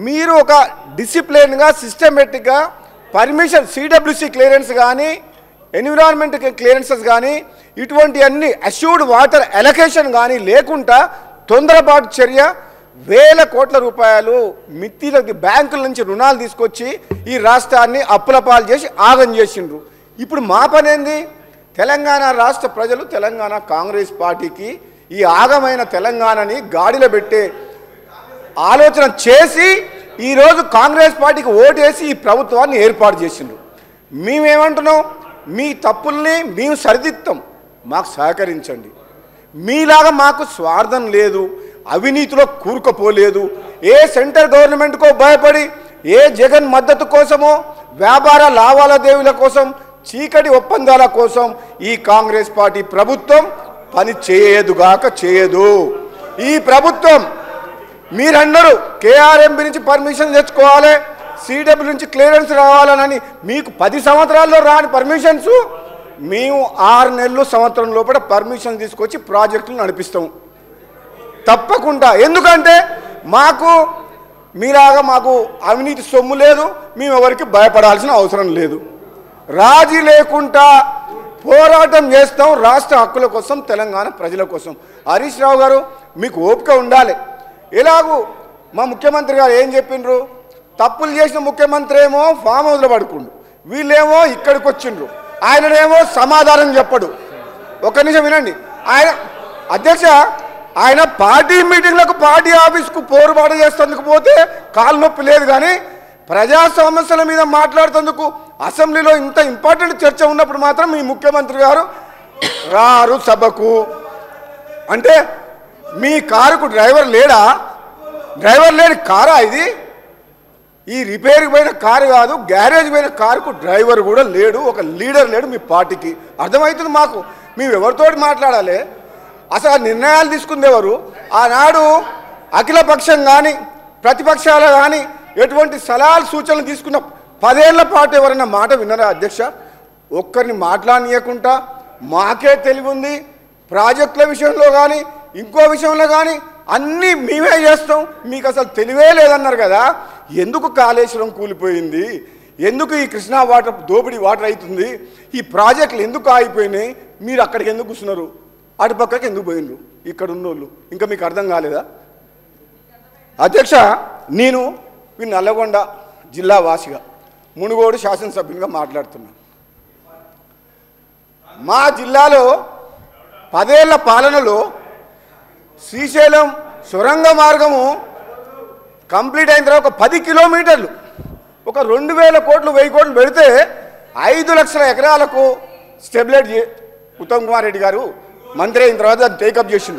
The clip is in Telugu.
మీరు ఒక డిసిప్లిన్గా సిస్టమేటిక్గా పర్మిషన్ సిడబ్ల్యూసి క్లియరెన్స్ కానీ ఎన్విరాన్మెంట్ క్లియరెన్సెస్ కానీ ఇటువంటి అన్ని అష్యూర్డ్ వాటర్ అలొకేషన్ కానీ లేకుండా తొందరపాటు చర్య వేల కోట్ల రూపాయలు మిత్తిలకి బ్యాంకుల నుంచి రుణాలు తీసుకొచ్చి ఈ రాష్ట్రాన్ని అప్పుల పాలు చేసి ఆగం చేసిండ్రు. ఇప్పుడు మా పనేంది? తెలంగాణ రాష్ట్ర ప్రజలు తెలంగాణ కాంగ్రెస్ పార్టీకి ఈ ఆగమైన తెలంగాణని గాడిలో పెట్టే ఆలోచన చేసి ఈరోజు కాంగ్రెస్ పార్టీకి ఓటేసి ఈ ప్రభుత్వాన్ని ఏర్పాటు చేసిండ్రు. మేమేమంటున్నాం? మీ తప్పుల్ని మేము సరిదిద్దాం, మాకు సహకరించండి. మీలాగా మాకు స్వార్థం లేదు, అవినీతిలో కూరుకుపోలేదు. ఏ సెంట్రల్ గవర్నమెంట్కో భయపడి ఏ జగన్ మద్దతు కోసమో వ్యాపార లావాదేవీల కోసం చీకటి ఒప్పందాల కోసం ఈ కాంగ్రెస్ పార్టీ ప్రభుత్వం పని చేయదుగాక చేయదు. ఈ ప్రభుత్వం మీరందరూ కేఆర్ఎంబి నుంచి పర్మిషన్ తెచ్చుకోవాలి, సిడబ్ల్యూ నుంచి క్లియరెన్స్ రావాలని మీకు 10 సంవత్సరాల్లో రాని పర్మిషన్స్ మేము 6 నెలలు సంవత్సరం లోపల పర్మిషన్ తీసుకొచ్చి ప్రాజెక్టులు నడిపిస్తాం తప్పకుండా. ఎందుకంటే మీలాగా మాకు అవినీతి సొమ్ము లేదు, మేము ఎవరికి భయపడాల్సిన అవసరం లేదు. రాజీ లేకుండా పోరాటం చేస్తాం రాష్ట్ర హక్కుల కోసం, తెలంగాణ ప్రజల కోసం. హరీష్ రావు గారు మీకు ఓపిక ఉండాలి. ఎలాగూ మా ముఖ్యమంత్రి గారు ఏం చెప్పిండ్రు? తప్పులు చేసిన ముఖ్యమంత్రి ఏమో ఫామ్ హౌస్లో పడుకుండు, వీళ్ళేమో ఇక్కడికి వచ్చిండ్రు, ఆయననేమో సమాధానం చెప్పడు. ఒక్క నిమిషం వినండి. అధ్యక్ష ఆయన పార్టీ మీటింగ్లకు పార్టీ ఆఫీస్కు పోరుబాటు చేసేందుకు పోతే కాలు నొప్పి లేదు, కానీ ప్రజా సమస్యల మీద మాట్లాడుతందుకు అసెంబ్లీలో ఇంత ఇంపార్టెంట్ చర్చ ఉన్నప్పుడు మాత్రం మీ ముఖ్యమంత్రి గారు రారు సభకు. అంటే మీ కారుకు డ్రైవర్ లేడా? డ్రైవర్ లేని కారా ఇది? ఈ రిపేర్కి పోయిన కారు కాదు, గ్యారేజ్ పోయిన కారుకు డ్రైవర్ కూడా లేడు, ఒక లీడర్ లేడు మీ పార్టీకి. అర్థమవుతుంది మాకు. మేము ఎవరితోటి మాట్లాడాలి? అసలు నిర్ణయాలు తీసుకుంది ఎవరు? ఆనాడు అఖిలపక్షం కానీ ప్రతిపక్షాలు కానీ ఎటువంటి సలహాలు సూచనలు తీసుకున్న 10 ఏళ్ల పాటు ఎవరైనా మాట విన్నారా అధ్యక్ష? ఒక్కరిని మాట్లాడనీయకుండా మాకే తెలివి ఉంది, ప్రాజెక్టుల విషయంలో కానీ ఇంకో విషయంలో కానీ అన్నీ మేమే చేస్తాం, మీకు అసలు తెలివే లేదన్నారు కదా. ఎందుకు కాళేశ్వరం కూలిపోయింది? ఎందుకు ఈ కృష్ణా వాటర్ దోపిడీ వాటర్ అవుతుంది? ఈ ప్రాజెక్టులు ఎందుకు ఆగిపోయినాయి? మీరు అక్కడికి ఎందుకు కూర్చున్నారు? అటుపక్కకి ఎందుకు పోయినరు? ఇక్కడ ఉన్నోళ్ళు ఇంకా మీకు అర్థం కాలేదా? అధ్యక్ష నేను ఈ నల్లగొండ జిల్లా వాసిగా మునుగోడు శాసనసభ్యునిగా మాట్లాడుతున్నాను. మా జిల్లాలో 10 ఏళ్ల పాలనలో శ్రీశైలం సొరంగ మార్గము కంప్లీట్ అయిన తర్వాత ఒక 10 కిలోమీటర్లు ఒక 2000 కోట్లు 1000 కోట్లు పెడితే 5 లక్షల ఎకరాలకు స్టెబిలైజ్ ఉత్తమ్ కుమార్ రెడ్డి గారు మంత్రి అయిన తర్వాత టేకప్ చేసిండు.